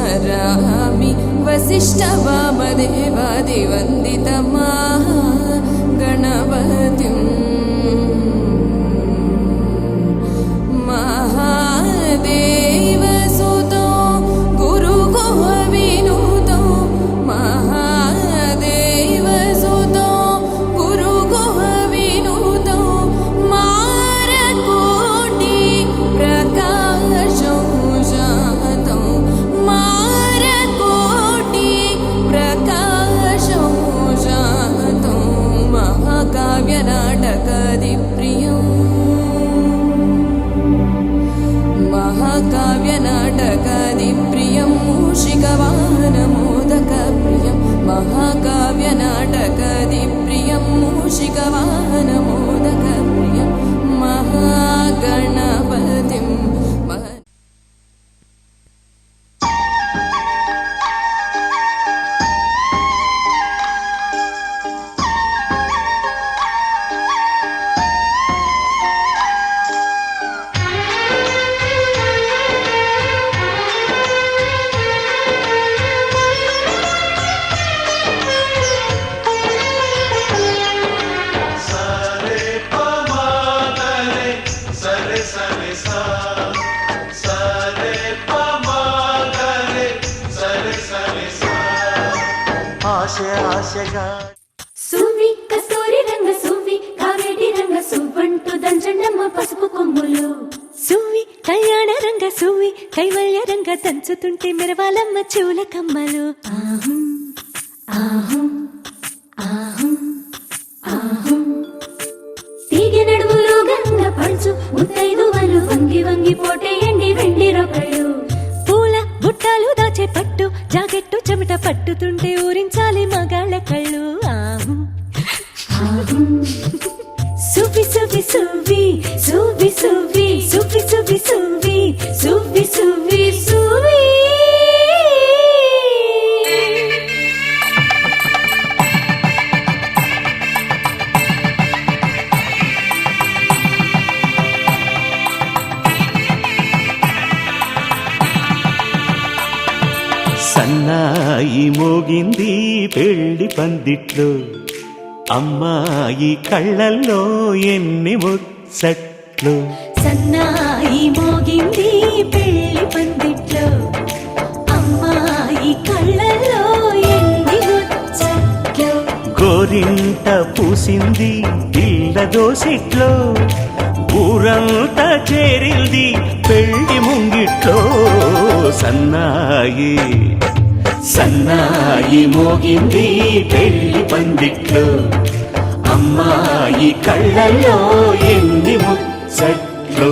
स्मरामि वसिष्ठवामदेवादिवन्दितमा गणपतिं महादेवसुतो गुरुगुहविनुतो महादेवसुतो गुरुगुहविनुतो मारकोटि प्रकाशो जातो मारकोटि प्रकाशो जातो महाकाव्यनाटकादिप्रियम् महाकाव्यनाटकादिप्रियं मूषिकवाहनमोदकप्रियं महाकाव्यनाटकादिप्रियं मूषिकवाहनमोदकप्रियं महागणपतिं సువ్వి కస్తూరి రంగ సువ్వి కావేటి రంగ సువ్వంటూ దంచండమ్మ పసుపు కొమ్ములు సువ్వి కళ్యాణ రంగ సువ్వి కైవల్య రంగ దంచుతుంటే మెరవాలమ్మ చెవుల కమ్మలు ఆహం ఆహం ఆహం ఆహం తీగ నడువులు గంగ పంచు ముత్తైదువలు వంగి వంగి పోటేయండి వెండి రొకళ్ళు పూల బుట్టాలు దాచే పట్టు జాకెట్టు చెమట పట్టుతుంటే ఊరించాలి మగాళ్ళ కళ్ళు ఆహం ఆహం సువ్వి సువ్వి సువ్వి సువ్వి సువ్వి సువ్వి సువ్వి సువ్వి సువ్వి సువ్వి సువ్వి సన్నాయి మోగింది పెళ్లి పందిట్లో అమ్మాయి కళ్ళల్లో ఎన్ని ముచ్చట్లు సన్నాయి మోగింది పెళ్లి పందిట్లో అమ్మాయి కళ్ళల్లో ఎన్ని ముచ్చట్లు గోరింట పూసింది పిల్ల దోసిట్లో ఊరంతా చేరింది పెళ్లి ముంగిట్లో సన్నాయి సన్నాయి మోగింది పెళ్లి పందిట్లో అమ్మాయి కళ్ళల్లో ఎన్ని ముచ్చట్లు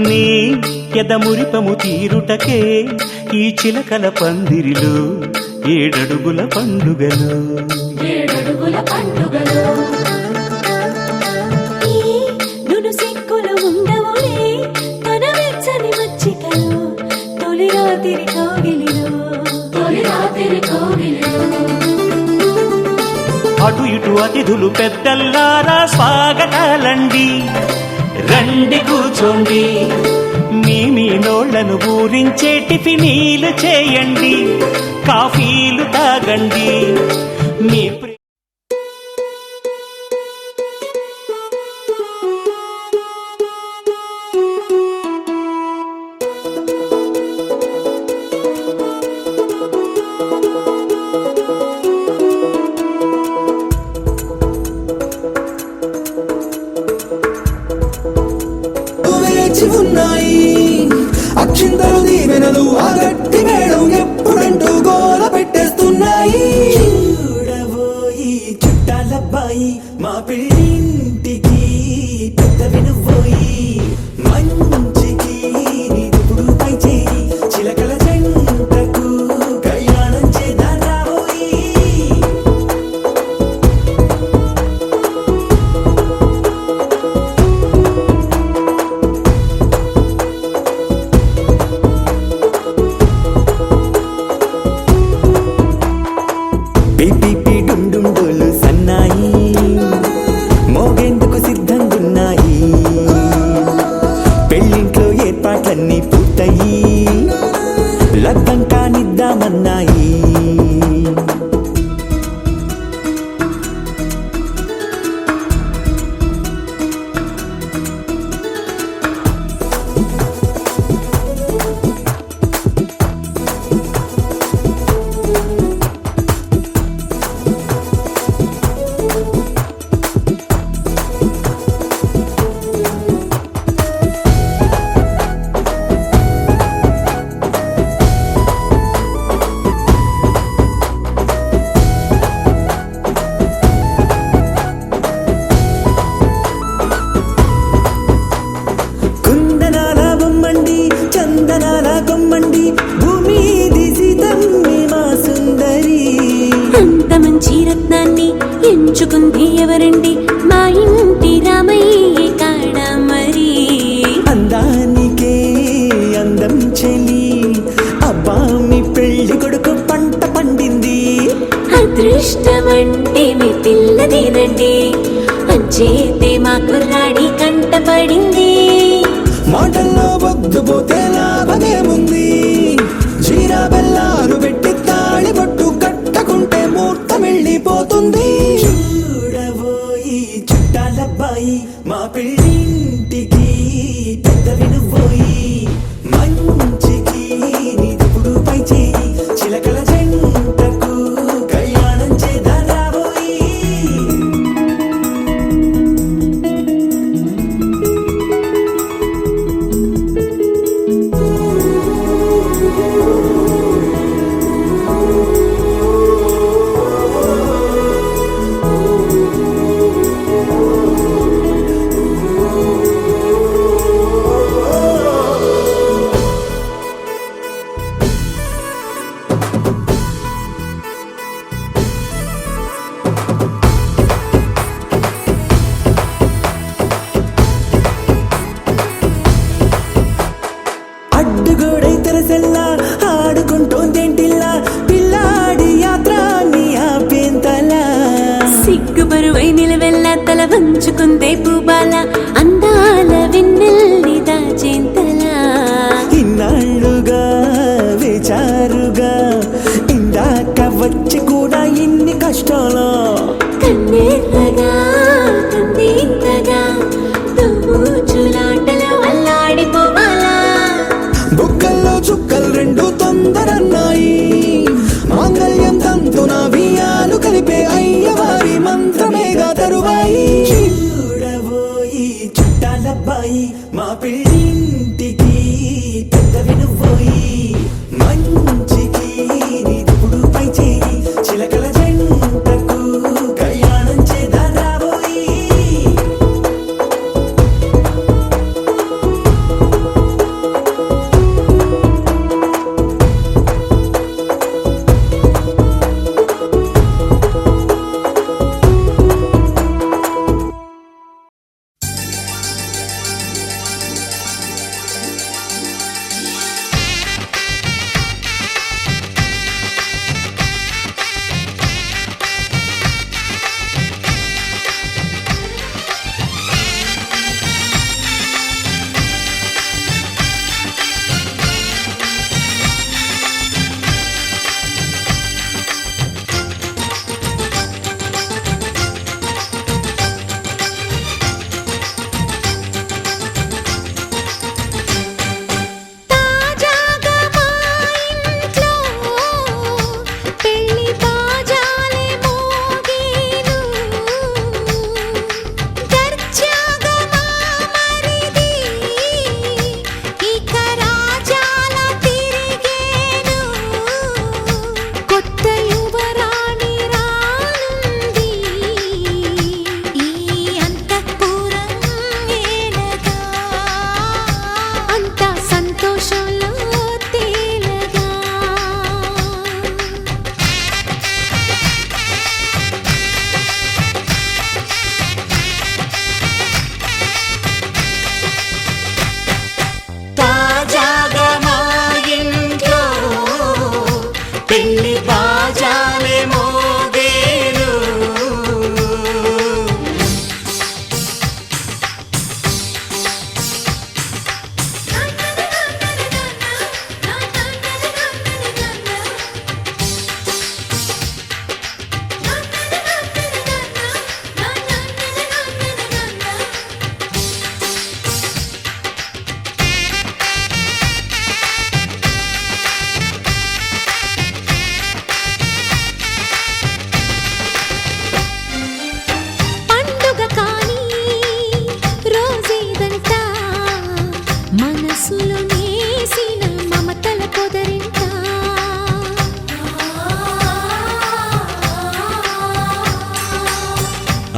నీ ఎదమురిపము తీరుటకే ఈ చిలకల పందిరిలో ఏడడుగుల పండుగలు నును సిక్కులు ఉండవులే తన వెచ్చని మచ్చికలు తొలి రాత్రి కోగిలిలో అటు ఇటు అతిథులు పెద్దల్లారా స్వాగతాలండి రండి కూర్చోండి మీ నోళ్లను ఊరించే టిఫినీలు చేయండి కాఫీలు తాగండి మీ ఉన్నాయి అక్షింతలు దీవెనలు ఆ గట్టి మేడం ఎప్పుడంటూ గోల పెట్టేస్తున్నాయి. చూడబోయి చుట్టాలబ్బాయి మా పెళ్ళింటికి పెద్ద వినుబోయి మంచికి ఇప్పుడు పై చేయి చిలకల జంటకు కళ్యాణం చేద్దాం రాబోయి. పిపి డుండుండోలు సన్నాయి మోగేందుకు సిద్ధంగున్నాయి పెళ్ళింట్లో ఏర్పాట్లన్నీ పూర్తయి లగ్గం కానిద్దామన్నాయి కుందనాల బొమ్మండి చందనాల కొమ్మండి భూమి దిశితమ్మి మా సుందరి అంత మంచి రత్నాన్ని ఎంచుకుంది ఎవరండి మా ఇంటి రామయ్య కాడ మరి అందానికే అందం చెలి అబ్బా మీ పెళ్లి కొడుకు పంట పండింది అదృష్టమంటే మీ పిల్లదేనండి అంచేతే మా కుర్రాడి కంట పడింది మాటల్లో బొద్దుపోతే లాభమేముంది జీరా బెల్లాలు పెట్టి తాళి బొట్టు కట్టకుంటే ముహూర్తం వెళ్ళిపోతుంది చూడబోయి చుట్టాలబ్బాయి మా పెళ్ళింటికి పెద్ద వినుబోయి మంచికి నీదుపుడు పై చేయి చిలకల జంటకు కళ్యాణం చేద్దాం రాబోయి అడ్డుగోడై తెరసెల్లా ఆడుకుంటోందేంటిల్లా పిల్లాడి యాత్ర నీ ఆపేంతలా సిగ్గు బరువై నిలవెల్లా తల వంచుకుందే పూబాల అందాల వెన్నెల్లి దాచేంతలా ఇన్నాళ్ళుగా వేచారుగా ఇందాక వచ్చి కూడా ఇన్ని కష్టాలా కన్నెర్రగా కందింతగా దోచులాటలో అల్లాడిపోవాలా బుక్కల్లో చుక్కలు రెండు తొందరన్నాయి మాంగళ్యం తంతున వియాలు కలిపే అయ్యవారి మంత్రమేగా తరువాయి చూడబోయి చుట్టాలబ్బాయి మా పెళ్ళింటికి పెద్ద వినుబోయి మంచికి నీదుపుడు పై చేయి చిలకల జంటకు కళ్యాణం చేద్దాం రాబోయి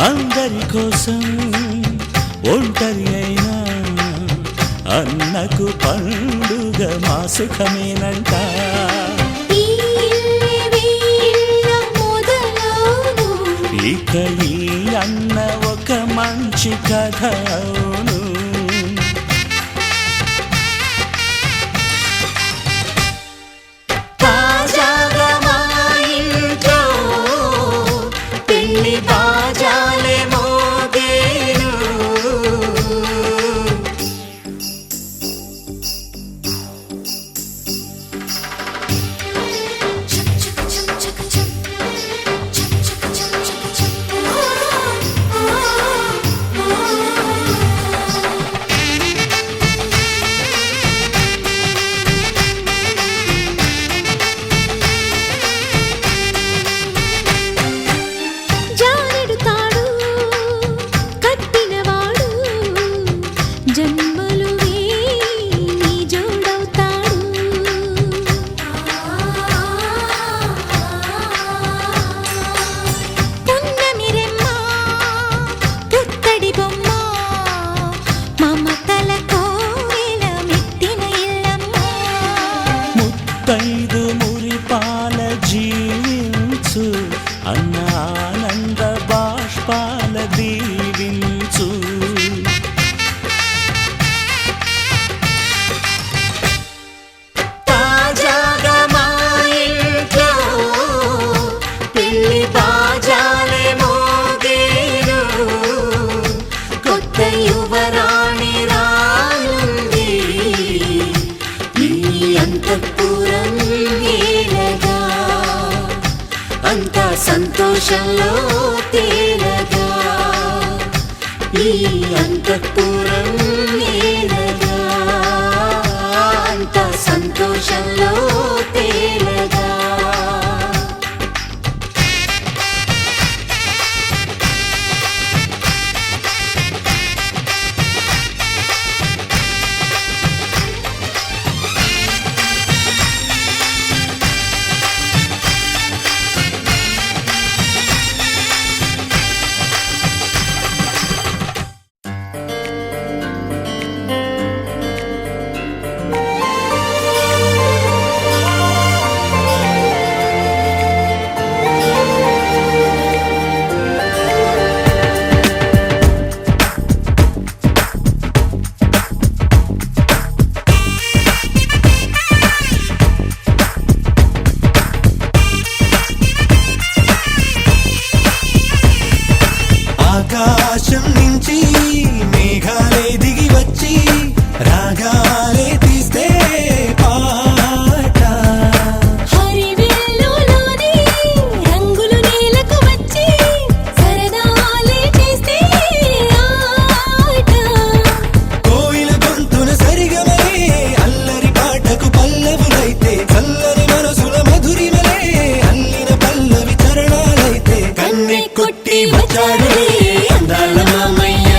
అందరి కోసం ఒంటరి అయినా అన్నకు పండుగ మా సుఖమేనంట. ఈ ఇల్లే వీళ్ళ మొదలవును. ఇక ఈ అన్న ఒక మంచి కథ అవును. తాజాగా మా ఇంట్లో పెళ్లి బాజాలే మోగేను. జానెడు తాడు కట్టినవాడు జన్మలు నీ జోడవుతాడు. పున్నమిరెమ్మ పుత్తడి బొమ్మ మమతల కోవెల మెట్టిన ఇల్లమ్మ. ముత్తైదు మురిపాల జీవించు అన్న ఆనంద బాష్పాల దీవించు. తాజాగా మా ఇంట్లో పెళ్లి బాజాలే మోగేను. కొత్త యువరాణి రానుంది ఈ అంతఃపురం ఏలగా. అంతా సంతోషంలో తేలగా ఈ అంతఃపురం ఏలగా. అంతా సంతోషంలో తేలగా. ఆకాశం నుంచి మేఘాలే దిగి వచ్చి రాగాలే తీస్తే పాట. హరివిల్లులోని రంగులు నేలకు వచ్చి సరదాలే చేస్తే ఆట. కోయిల గొంతున సరిగమలే అల్లరి పాటకు పల్లవులైతే చల్లని మనసుల మధురిమలే అల్లిన పల్లవి చరణాలైతే కన్నె కొట్టి వచ్చాడులే అందాల మామయ్య.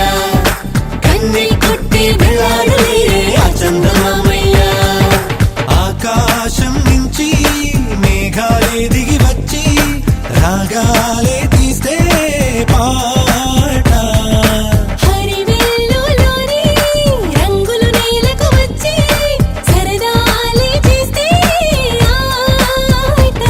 కన్నె కొట్టి వెళ్ళాడులే ఆ చందమామయ్య. ఆకాశం నుంచి మేఘాలే దిగి వచ్చి రాగాలే తీస్తే పాట. హరివిల్లులోని రంగులు నేలకు వచ్చి సరదాలే చేస్తే ఆట.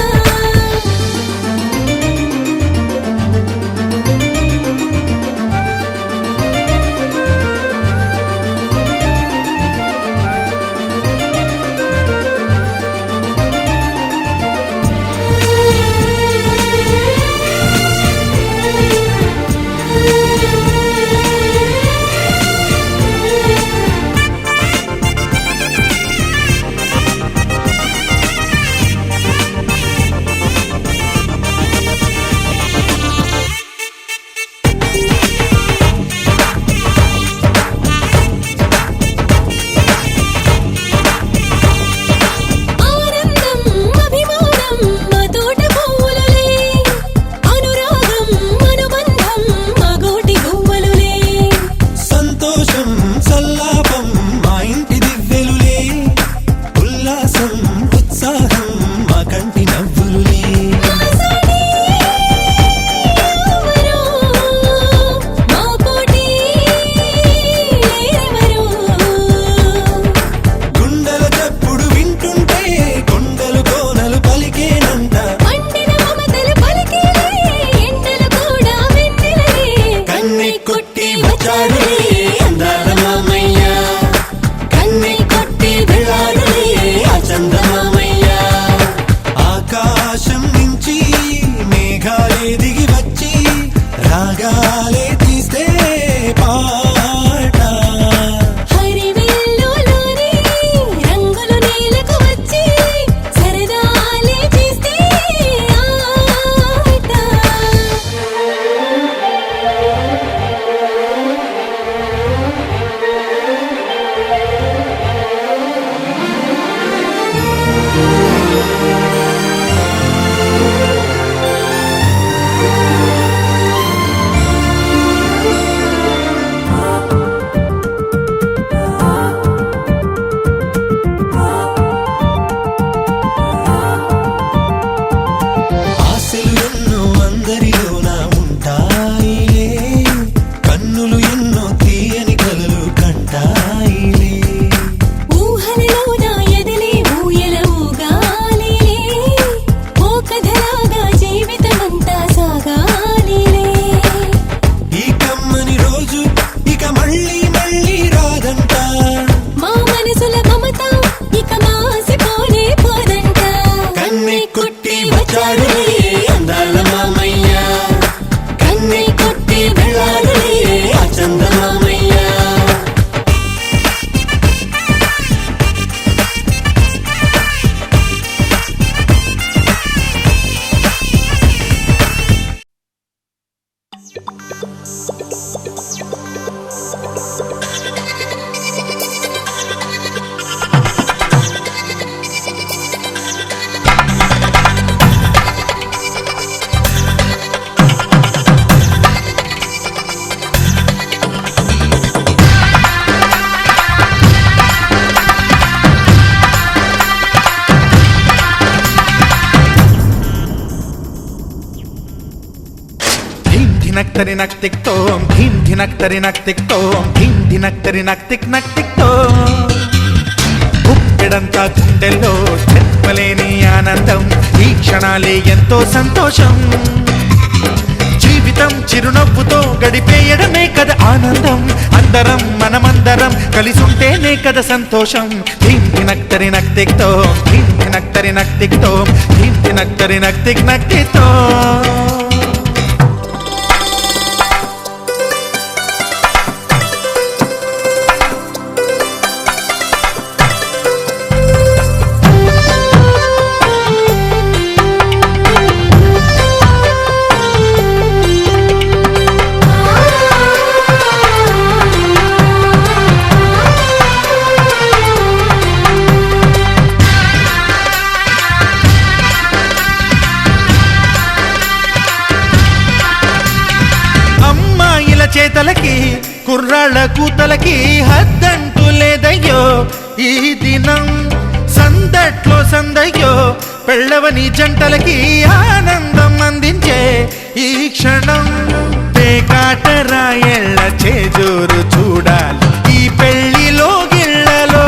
ధినక్ తరినక్ తిక్ తోం ధీం ధినక్ తరినక్ తిక్ తోం ధీం ధినక్ తరినక్ తిక్ నక్ తిక్ తోం గుప్పెడంతా గుండెల్లో చెప్పలేని ఆనందం ఈ క్షణాలే ఎంతో సంతోషం జీవితం చిరునవ్వుతో గడిపేయడమే కదా ఆనందం అందరం మనమందరం కలిసుంటేనే కదా సంతోషం ధీం ధినక్ తరినక్ తిక్ తోం ధీం ధినక్ తరినక్ తిక్ తోం ధీం ధినక్ తరినక్ తిక్ నక్ తిక్ తోం చేతలకి కుర్రాళ్ళ కూతలకి హద్దంటూ లేదయ్యో ఈ దినం సందట్లో సందయ్యో పెళ్ళవని జంటలకి ఆనందం అందించే ఈ క్షణం పేకాట రాయళ్ళ చేజోరు చూడాలి ఈ పెళ్లిలో గిళ్ళలో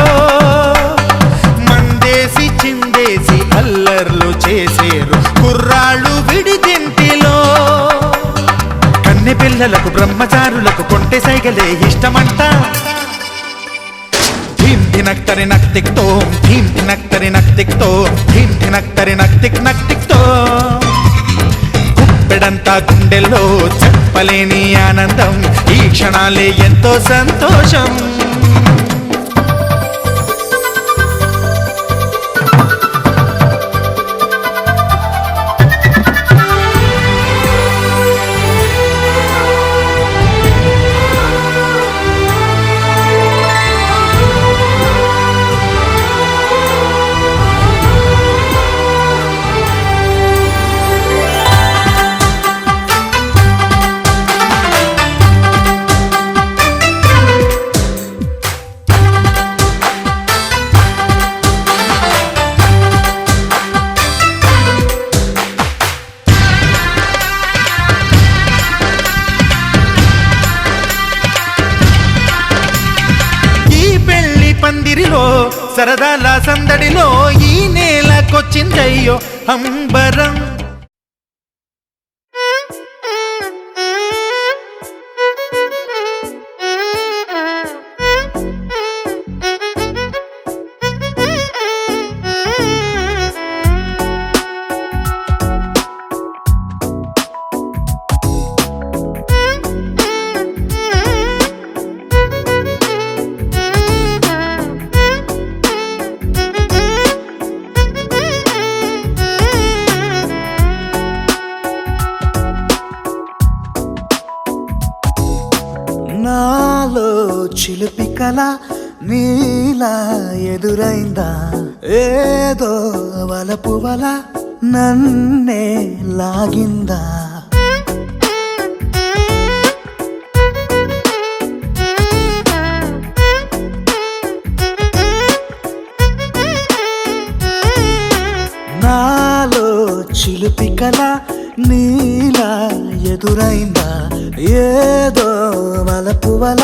మందేసి చిందేసి అల్లర్లు చేసేరు కుర్రాళ్ళు విడిదింటిలో పిల్లలకు బ్రహ్మచారులకు కొంటె సైగలే ఇష్టమంట ధీం ధినక్ తరినక్ తిక్ తోం ధీం ధినక్ తరినక్ తిక్ తోం ధీం ధినక్ తరినక్ తిక్ నక్ తిక్ తోం గుప్పెడంతా గుండెల్లో చెప్పలేని ఆనందం ఈ క్షణాలే ఎంతో సంతోషం పందిరిలో సరదాల సందడిలో ఈ నేలకొచ్చిందయ్యో అంబరం నాలో చిలిపి కల నీలా ఎదురైందా ఏదో వలపు వల నన్నే లాగిందా నాలో చిలిపి కల నీలా ఎదురైందా ఏదో వలపు వల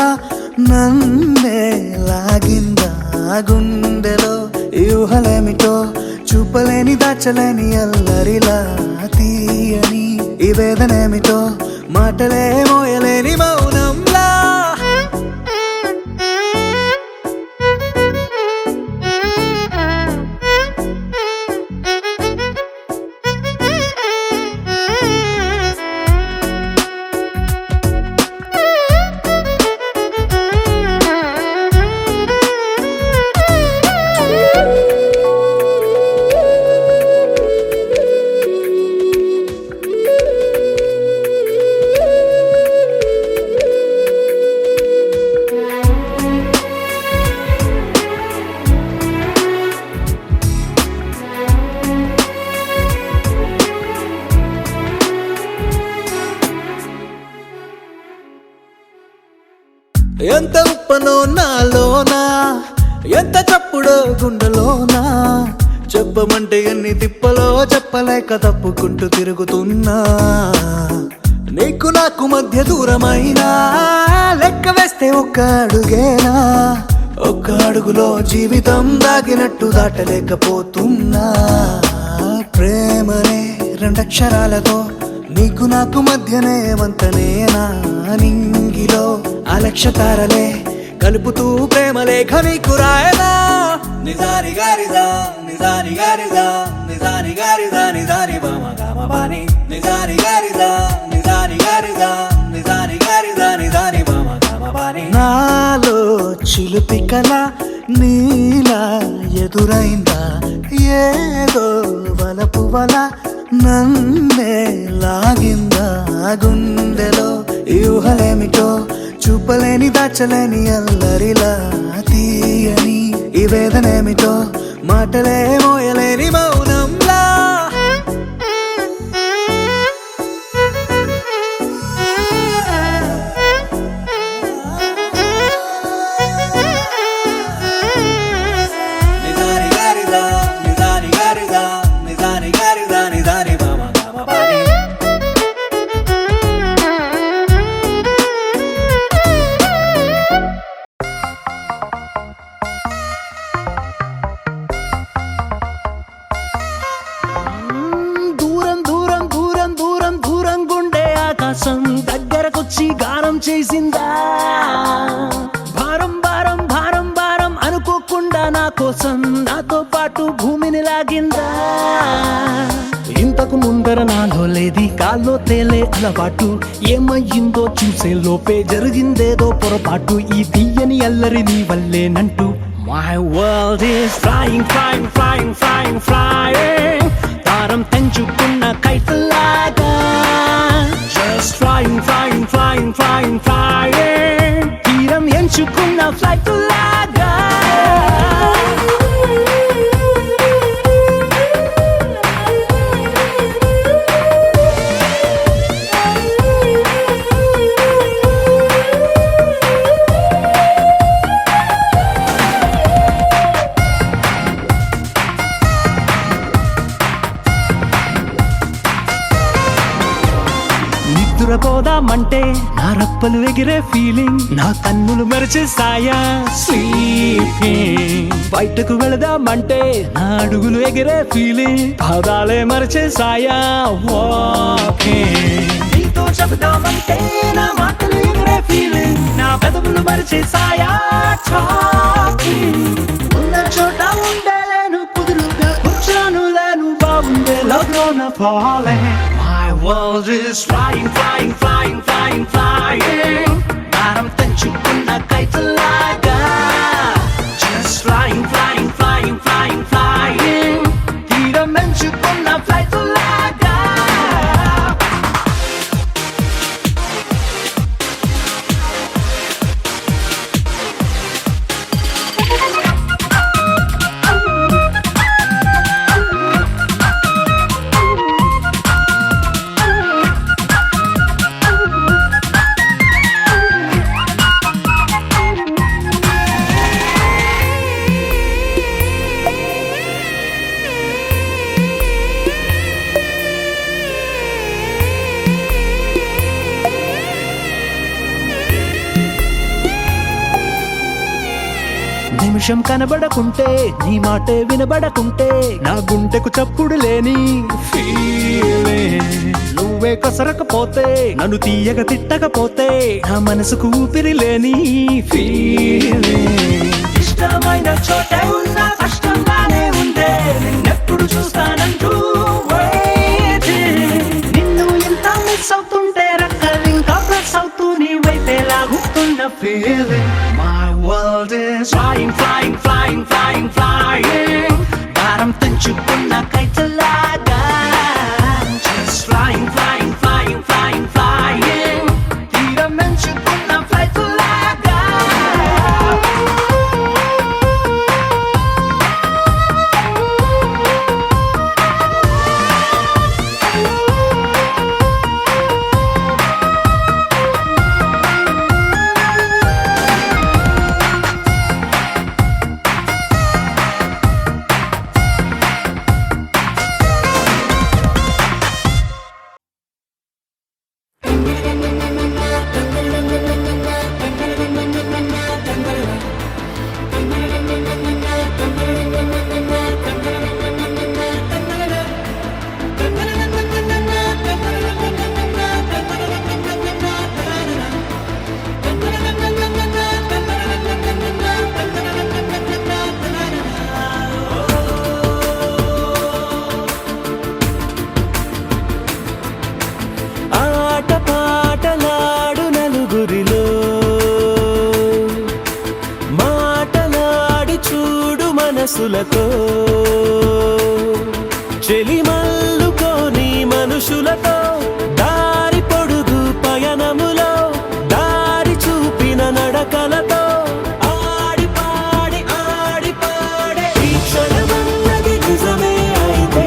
నన్నే లాగిందా గుండెలో యూహలేమిటో చూపలేని దాచలేని అల్లరిలా తీయని ఈ వేదనేమిటో మాటలే మోయలేని మౌనంలా ఎంత ఉప్పనో నాలోనా ఎంత చప్పుడో గుండెలోనా చెప్పమంటే ఎన్ని తిప్పలో చెప్పలేక తప్పుకుంటూ తిరుగుతున్నా నీకు నాకు మధ్య దూరమైనా లెక్క వేస్తే ఒక్క అడుగేనా ఒక్క అడుగులో జీవితం దాగినట్టు దాటలేకపోతున్నా ప్రేమనే రెండక్షరాలతో నీకు నాకు మధ్యనే వంతనేనా నింగిలో అలక్షతారలే కలుపుతూ ప్రేమ లేఖ నీకు రాయనా నిజాని గారిదా నిజాని గారిదా నిజాని గారిదా నిజాని బామ గామ బాని నిజాని గారిదా నిజాని గారిదా నిజాని గారిదా నిజాని బామ గామ బాని నాలో చిలుపి కల నీలా ఎదురైందా ఏదో వలపు వల నన్నే లాగిందా గుండెలో యూహలేమిటో చూపలేని దాచలేని అల్లరిలా తీయని ఈ వేదనేమిటో మాటలే మోయలేని మౌనంలా నిజాని గారిదా నిజాని గారిదా నిజాని గారిదా నిజాని బామ గామ బాని దూరం దూరం దూరం దూరం దూరం గుండె ఆకాశం దగ్గరకొచ్చి గానం చేసిందా భారం భారం భారం భారం అనుకోకుండా నా కోసం నాతో పాటు భూమిని లాగిందా ఇంతకు ముందర నాలో లేది కాల్లో తేలే అలవాటు ఏమయ్యిందో చూసే లోపే జరిగిందేదో పొరపాటు ఈ తీయని అల్లరి నీ వల్లేనంటూ My world is flying, flying, flying, flying, flying. తారం తెంచుకున్న కైతలాగా Just flying, flying, flying, flying, flying. తీరం ఎంచుకున్న ఫ్లైట్ లాగా నిద్రపోదామంటే నా రప్పలు ఎగిరే ఫీలింగ్ నా కన్నులు మెరిచేసాయా స్లీపింగ్ బయటకు వెళదామంటే నా అడుగులు ఎగిరే ఫీలింగ్ పాదాలే మరిచేసాయా వాకింగ్ నీతో చెబుదామంటే నా మాటలు ఎగిరే ఫీలింగ్ నా పెదవులు మరిచేసాయా టాకింగ్ ఉన్న చోట ఉండలేను కుదురుగా కూర్చోను లేను బాగుండే లవ్లోన పోలే My world is flying, flying, flying, flying, flying. భారం తెంచుకున్న కైతలాగా Just flying, flying, flying, flying, flying. తీరం ఎంచుకున్న ఫ్లైట్ లాగా నిమిషం కనబడకుంటే నీ మాటే వినబడకుంటే నా గుండెకు చప్పుడు లేని ఫీలింగ్ నువ్వే కసరకపోతే నన్ను తీయగా తిట్టకపోతే నా మనసుకు ఊపిరి లేని ఫీలింగ్ ఇష్టమైన చోటే ఉన్న కష్టంగానే ఉందే నిన్నెప్పుడు చూస్తానంటూ waiting. నిన్ను ఎంత మిస్ అవుతుంటే రక్కలు ఇంకా ప్లస్ అవుతూ నీ వైపే లాగుతున్న feeling My world is flying, flying, flying, flying, flying. భారం తెంచుకున్న కైతలాగా Just flying, flying, flying, flying, flying. తీరం ఎంచుకున్న ఫ్లైట్ లాగా సొగసులతో చెలిమల్లుకోని మనుషులతో దారి పొడుగు పయనములో దారి చూపిన నడకలతో ఆడి పాడే ఈ క్షణమన్నది నిజమే అయితే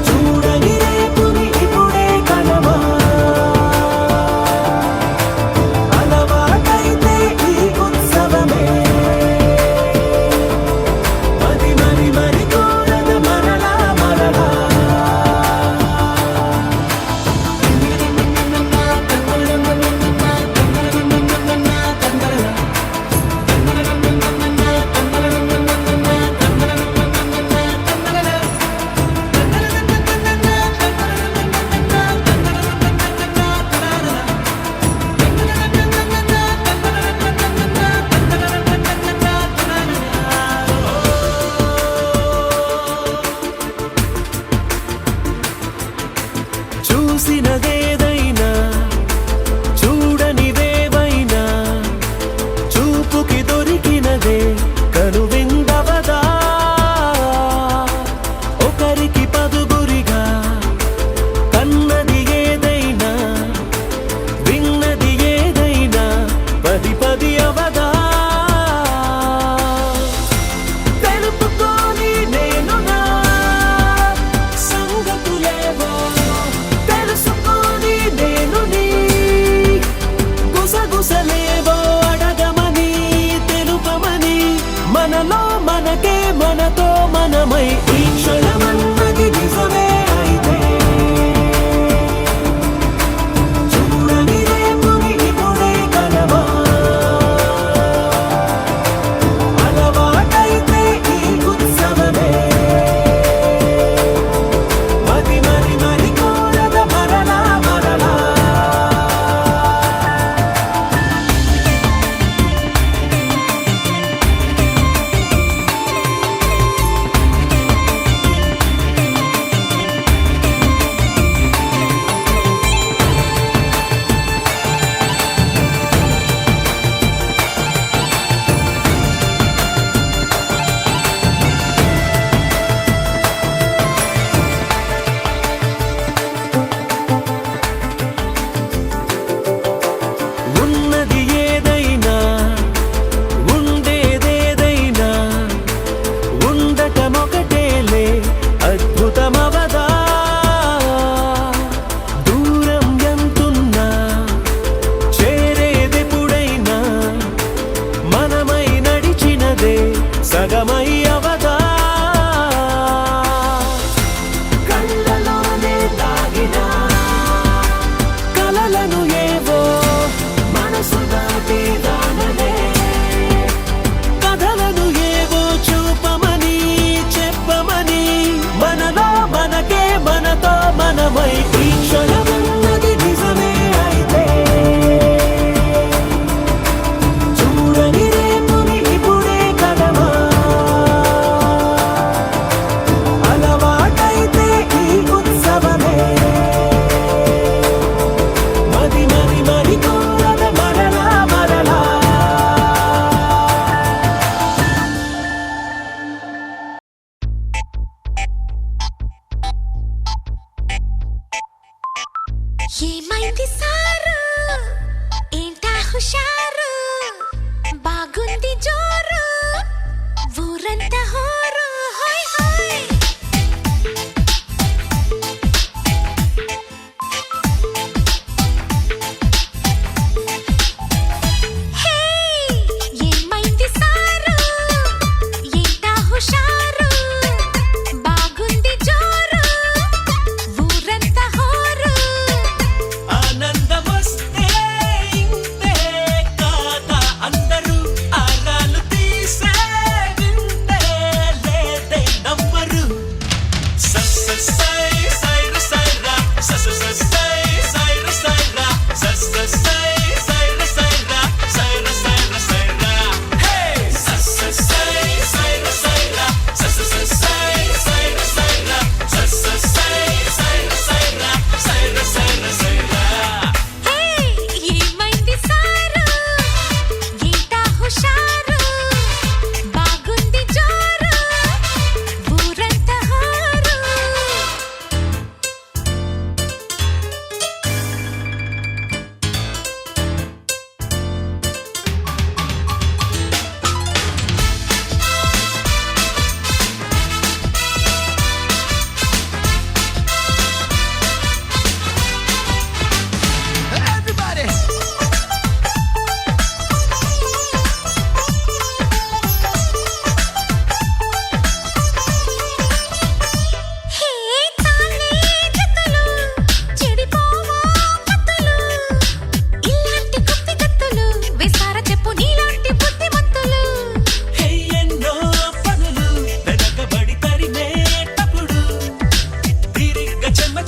చూడని రేపుని ఇప్పుడే కలవా అలవాటైతే ఈ ఉత్సవమే మరి కోరద మరలా చూసినదేదైనా చూడనిదేవైనా చూపుకి దొరికినదే కనువిందవదా ఒకరికి పదుగురిగా కన్నది ఏదైనా విన్నది ఏదైనా పది అవదా తెలుపుకోని నేను నా సంగతులేవో తెలుసుకొని నేను నీ గుసగుసలేవో అడగమని తెలుపమని మనలో మనకే మనతో మనమై ఈ క్షణమన్నది నిజమే అయితే చూడని రేపుని ఇప్పుడే కలవా అలవాటైతే ఈ ఉత్సవమే మరి కోరద మరలా ఉన్నది ఏదైనా ఉండేదేదైనా ఉండటమొకటేలే అద్భుతమవదా దూరం ఎంతున్నా చేరేదెప్పుడైనా మనమై నడిచినదే సగమై అవదా కళ్ళలోనే దాగినా కలలను ఏవో మనసు దాటి దానలే కథలను ఏవో చూపమని చెప్పమని మనలో మనకే మనతో మనమై ఈ క్షణమన్నది నిజమే అయితే చూడని రేపుని ఇప్పుడే కలవా అలవాటైతే ఈ ఉత్సవమే మరి కోరద మరలా ఏమైంది సారు ఏంటా హుషారు బాగుంది జోరు ఊరంతా హోరు హోయ్ హోయ్ హే ఏమైంది సారు ఏంటా హుషారు బాగుంది జోరు ఊరంతా హోరు ఆనందమొస్తే ఇంతే కాదా అందరూ ఆరాలు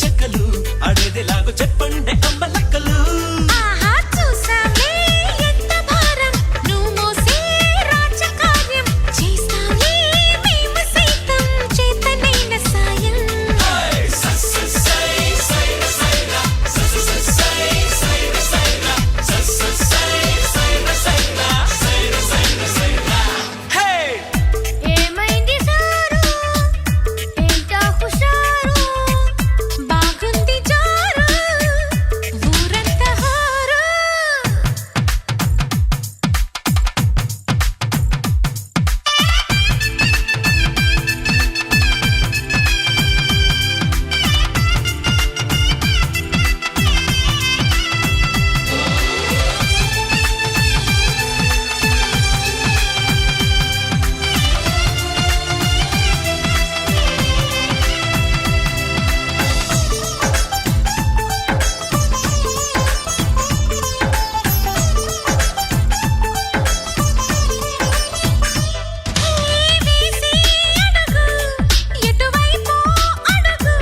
చెక్కలు ఆడేదిలాగో చెప్పండి అమ్మ లక్కలు ఆహా చూసావే ఎంత భారం నువ్వు మోసే రాజకార్యం చేస్తావే మేము సైతం చేతనైన సాయం ఏమైంది సారు ఏంటా హుషారు బాగుంది జోరు ఊరంతా హోరు వేసి అడుగు ఎటువైపు అడుగు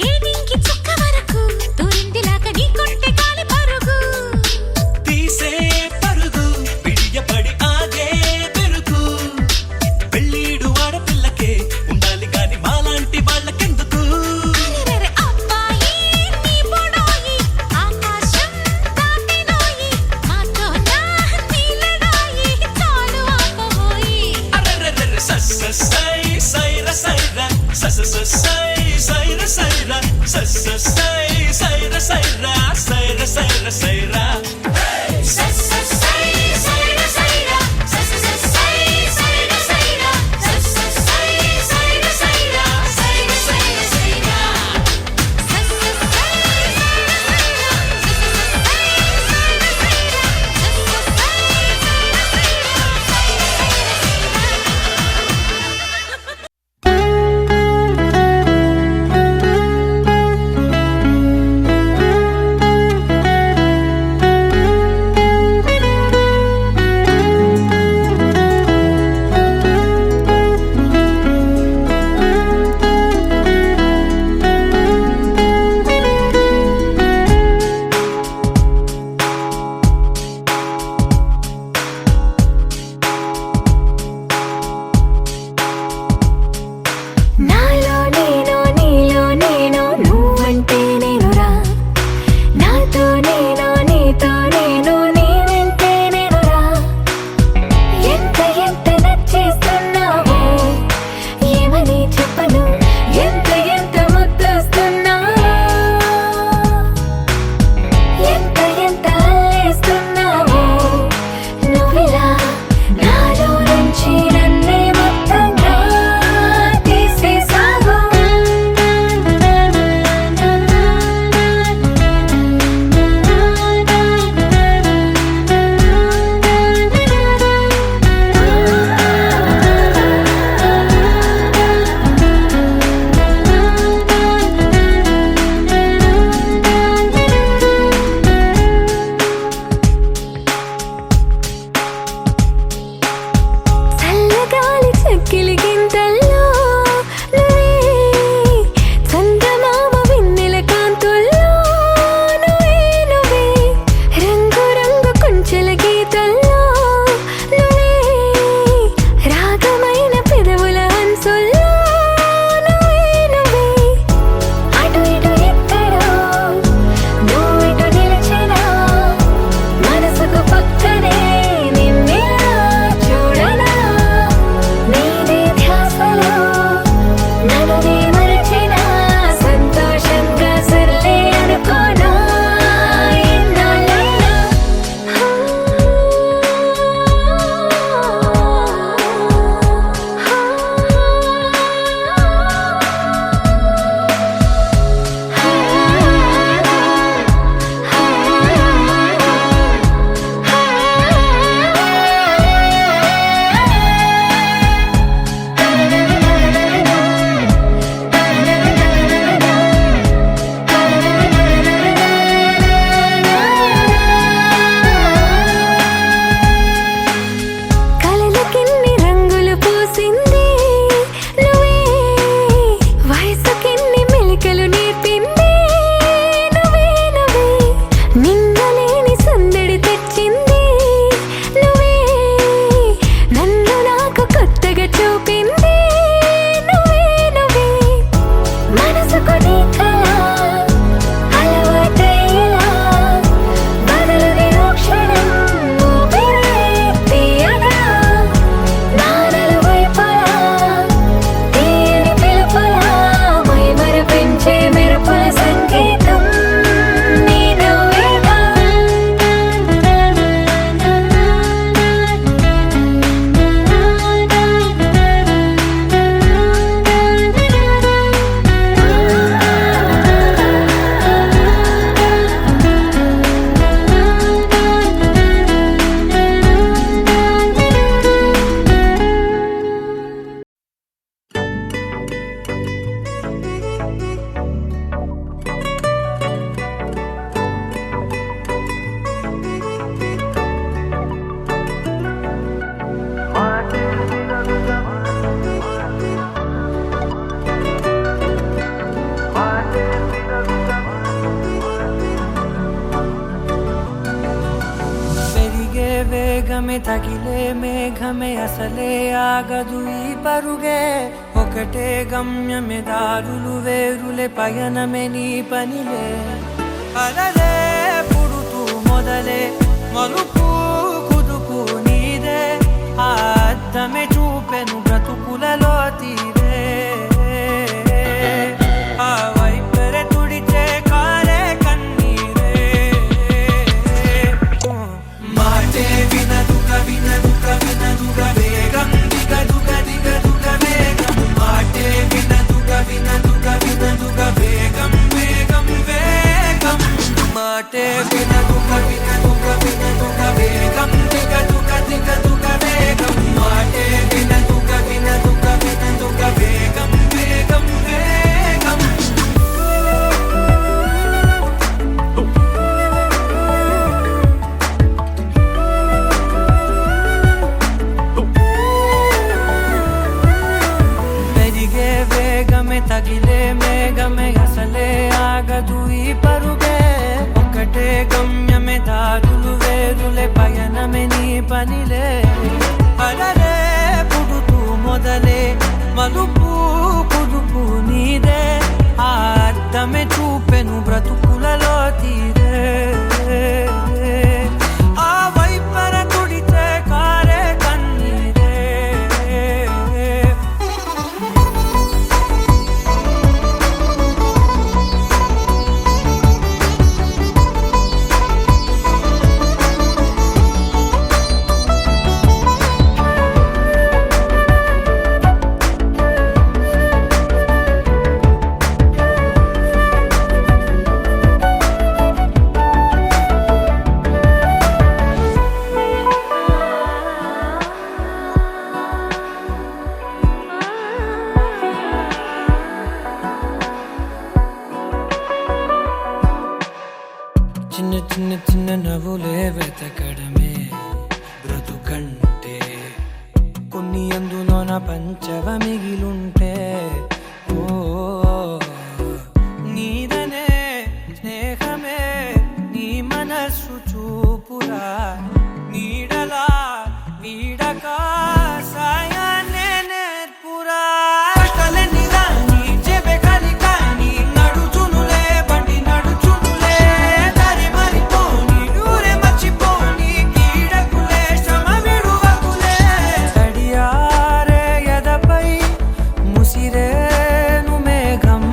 ఏడింకి చుక్క వరకు దూరిందిలాగా నీ కొంటె గాలి పరుగు తీసే పరుగు విడియపడి ఆగే పెరుగు పెళ్ళీడు ఆడపిల్లకే ఉండాలి గాని మాలాంటి వాళ్ళకెందుకు అరెరెరె అబ్బాయి నీ బొడోయి ఆకాశం దాటినోయి మాతో నా నీలడాయి చాలు ఆపబోయి అరెరెరెరె సై సైర సైర సై సైర సైర సై సైర సైర సైర సైర సైర తగిలే మేఘమే అసలే ఆగదు ఈ పరుగే ఒకటే గమ్యమే దారులు వేరులే పయనమే నీ పనిలే అలలే పుడుతూ మొదలే మలుపు కుదుపు నీదే ఆ అద్దమే చూపెను బ్రతుకులలో తీరే ఆ వైపరే తుడిచే కారే కన్నీరే మాటే వినదుక వినదుక వినదుక వేగం దిగదుక దిగదుక వేగం మాటే వినదుక వినదుక వినదుక వేగం వేగం వేగం మాటే వినదుక వినదుక వినదుక వేగం దిగదుక దిగదుక వేగం మాటే వినదుక వినదుక వినదుక వేగం వేగం వేగం పెరిగే వేగమే తగిలే మేఘమే అసలే ఆగదు ఈ పరుగే ఒకటే గమ్యమే దారులు వేరులే పయనమే నీ పనిలే అలలే పుడుతూ మొదలే మలుపు కుదుపు నీదే ఆ అద్దమే చూపెను బ్రతుకులలో తీరే ఆ వైపర తుడిచే కారే కన్నీరే చిన్న చిన్న చిన్న నవ్వులే వెతకడమే బ్రతుకంటే కొన్ని అందులోన పంచవ మిగిలుంటే ఓ నీదనే స్నేహమే నీ మనస్సు చూపురా నీడలా వీడక సాయాన్నే నేర్పురా కలని రాని చెబె కలి కాని నడుచునులే బండి నడుచునులే దారి మరిపోని ఊరే మర్చిపోని కీడకులే శ్రమ విడువకులే తడియారే ఎదపై ముసిరేను మేఘం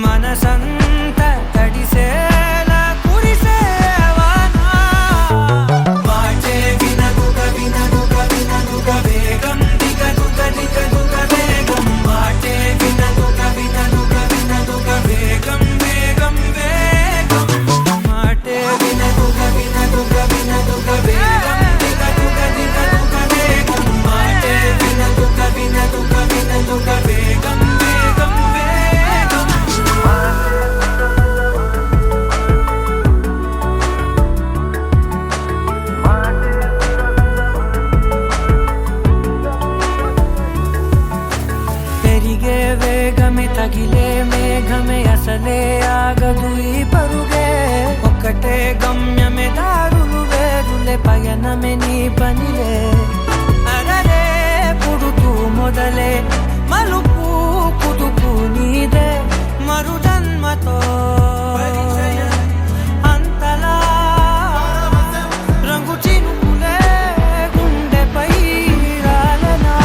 మనసంత తడిసేలా కురిసేవానా మాటే వినదుక వినదుక వినదుక వేగం దిగదుక దిగదుక వేగం మాటే వినదుక వినదుక వినదుక వేగం వేగం వేగం మాటే వినదుక వినదుక వినదుక వేగం దిగదుక దిగదుక వేగం మాటే వినదుక వినదుక వినదుక వేగం వేగం వేగం పెరిగే వేగమే తగిలే మేఘమే అసలే ఆగదు ఈ పరుగే ఒకటే గమ్యమే దారులు వేరులే పయనమే నీ పనిలే అరరే పుడుతూ మొదలే మలుపు కుదుపు నీదే మరు జన్మతో అంతలా రంగు చినుకులే గుండెపై రాలనా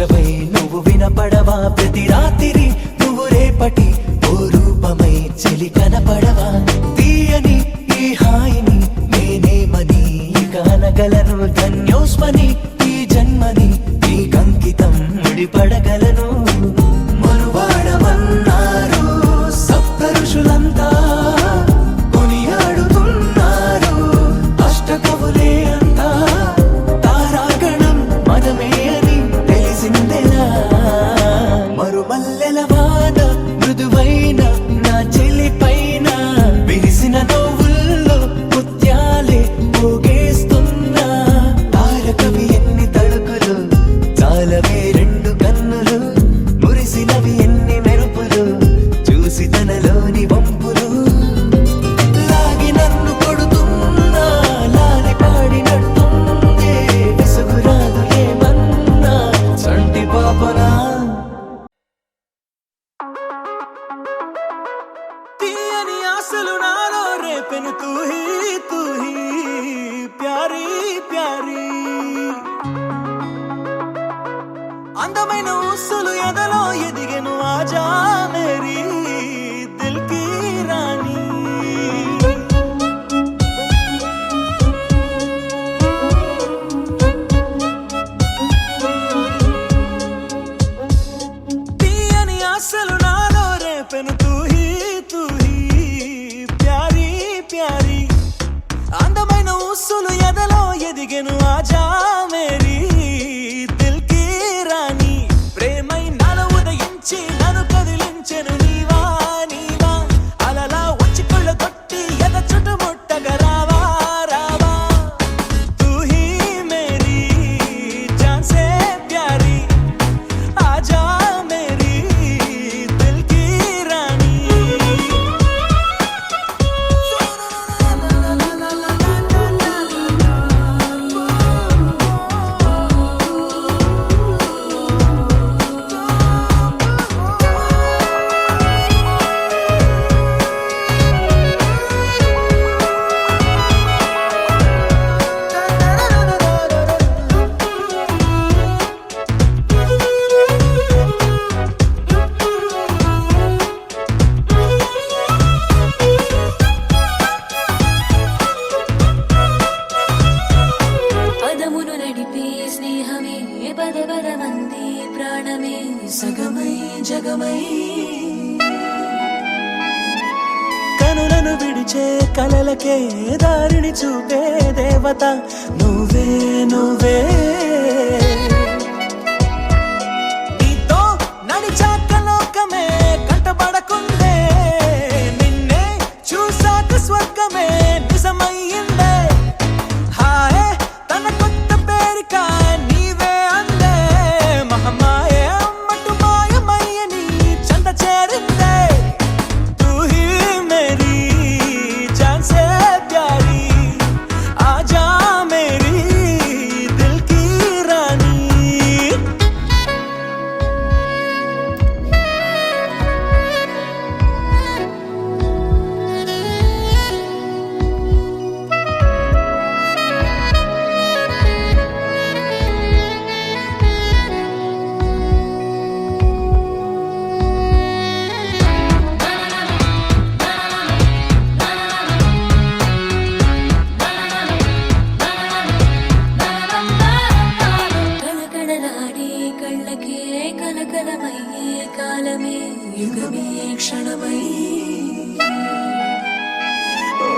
భాషవై నువ్వు వినపడవా ప్రతి రాత్రి నువ్వు రేపటి ఓ రూపమై చెలి కనపడవా తీయని ఈ హాయిని నేనేమని కానగలను ధన్యోస్మని ఈ జన్మని ఈ కంకితం ముడిపడగలను మనువాడమన్నారు సప్త ఋషులంతా కొనియాడుతున్నారు అష్టకవులే అంతా తారాగణం మనమే అని తెలిసిందెలా మరుమల్లెల వాన మృదువైన నా చెలి పైన విరిసిన నవ్వుల్లో ముత్యాలే పోగేస్తున్నా తారకవి ఎన్ని తడుకులు చాలవే రెండు కన్నులు మురిసినవి ఎన్ని మెరుపులు చూసి తనలోని వంపులు లాగి నన్ను కొడుతున్నా లాలి పాడినట్టుందే విసుగురాదు ఏమన్నా చంటి పాపనా తీయని ఆశలు నాలో రేపెను తూహీ తూహీ ప్యారీ ప్యారీ అందమైన ఊసులు ఎదలో ఎదిగెను ఆజా మేరీ దిల్ కీ రాణి తీయని ఆశలు నాలో రేపెను తూహీ తూహీ ప్యారీ ప్యారీ అందమైన ఊసులు ఎదలో ఎదిగెను ఆజా మేరీ దిల్ కీ రాణి ప్రేమై నాలో ఉదయించి నన్ను కదిలించెను నీవా నీవా అలలా వచ్చి కళ్ళు కొట్టి ఎద చుట్టుముట్టగా రావా రావా తూ హీ మేరీ జాన్ సే ప్యారీ ఆజా మేరీ దిల్ కీ రాణి పదమును నడిపే స్నేహమే పద పదమంది ప్రాణమే సగమై జగమై కనులను విడిచే కలలకే దారిని చూపే దేవత నువ్వే నువ్వే నీతో నడిచాక లోకమే కంటపడకుందే నిన్నే చూసాక స్వర్గమే నిజమయ్యిందే హాయే తన కొత్త పేరిక నీవే అందే మహమాయే అమ్మటు మాయమయ్యని చంద చేరిందే तू ही मेरी जान से प्यारी आजा मेरी दिल की रानी కళకళలాడే కళ్ళకే కలకలమయ్యే కాలమే యుగమే క్షణమై ఓ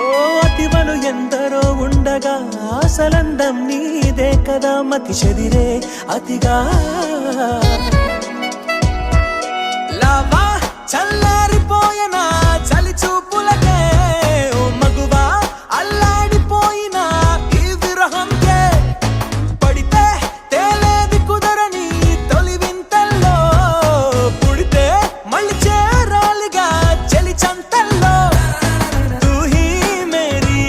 అతివలు ఎందరో ఉండగా అసలందం నీదే కదా మతి చెదిరే అతిగా లావా చల్లారిపోయినా చలి చూపులకే ఓ మగువా అల్లాడిపోయినా ఈ విరహంకే పడితే తేలేది కుదరని తొలి వింతల్లో పుడితే మళ్ళీ చేరాలిగా చలి చంతల్లో तू ही मेरी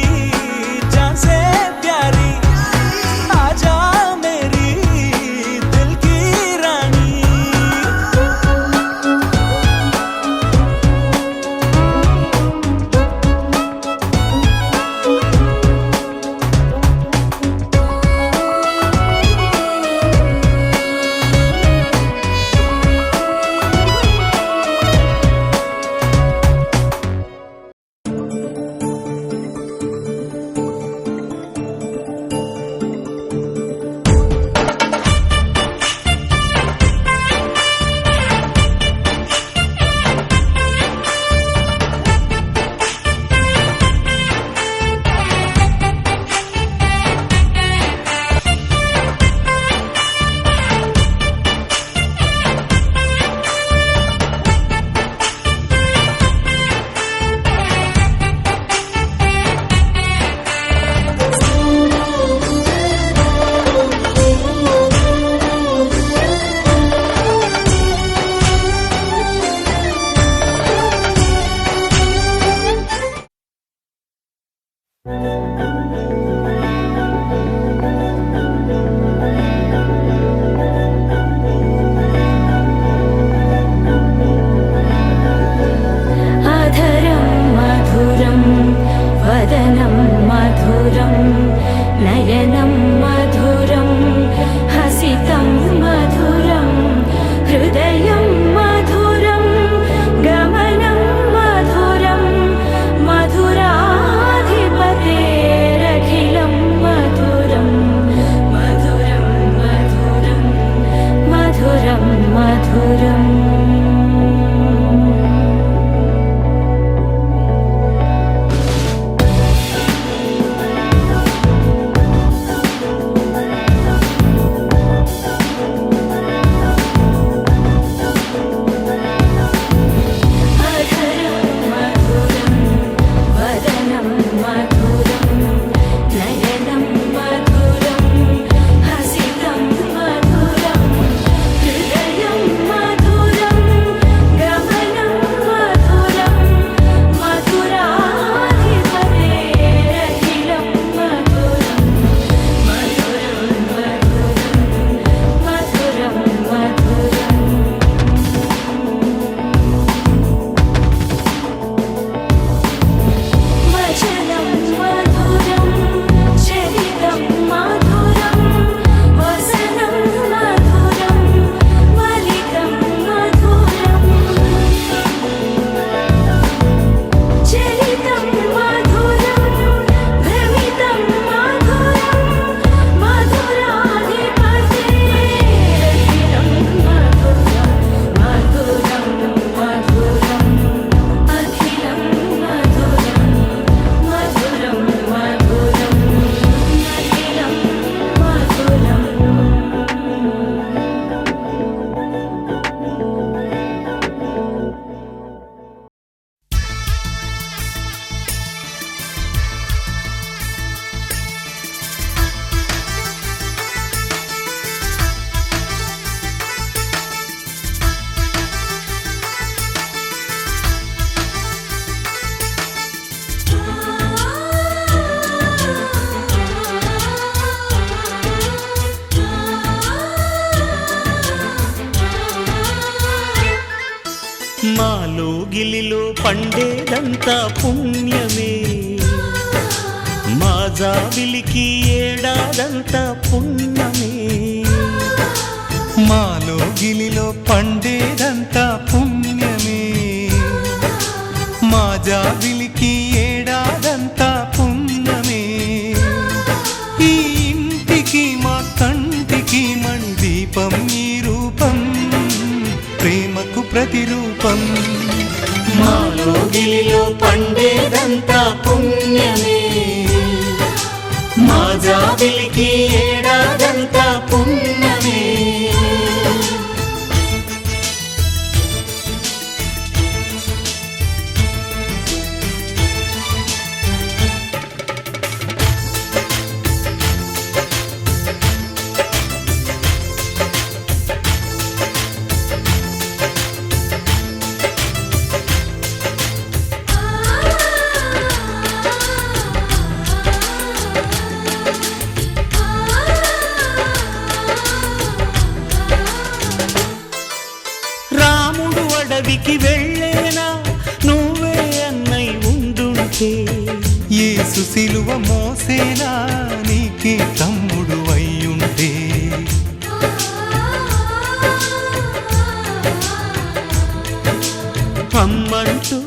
जान से प्यारी आजा मेरी दिल की रानी మాలో గిలిలో పండేదంతా పుణ్యమే మా జాబిలికి ఏడాదంతా పుణ్యమే మాలో గిలిలో పండేదంతా పుణ్యమే మా జాబిలికి ఏడాదంతా పుణ్యమే ఈ ఇంటికి మా కంటికి మణి దీపం ఈ రూపం ప్రేమకు ప్రతిరూపం మాలో గిలిలో పండేదంతా పుణ్యమే మా జాబిలికి ఏడాదంతా పుణ్యమే రాముడు అడవికి వెళ్ళేనా నువ్వే అన్నై ఉండుంటే యేసు సిలువ మోసేనా నీకే తమ్ముడు అయ్యుంటే అమ్మంటూ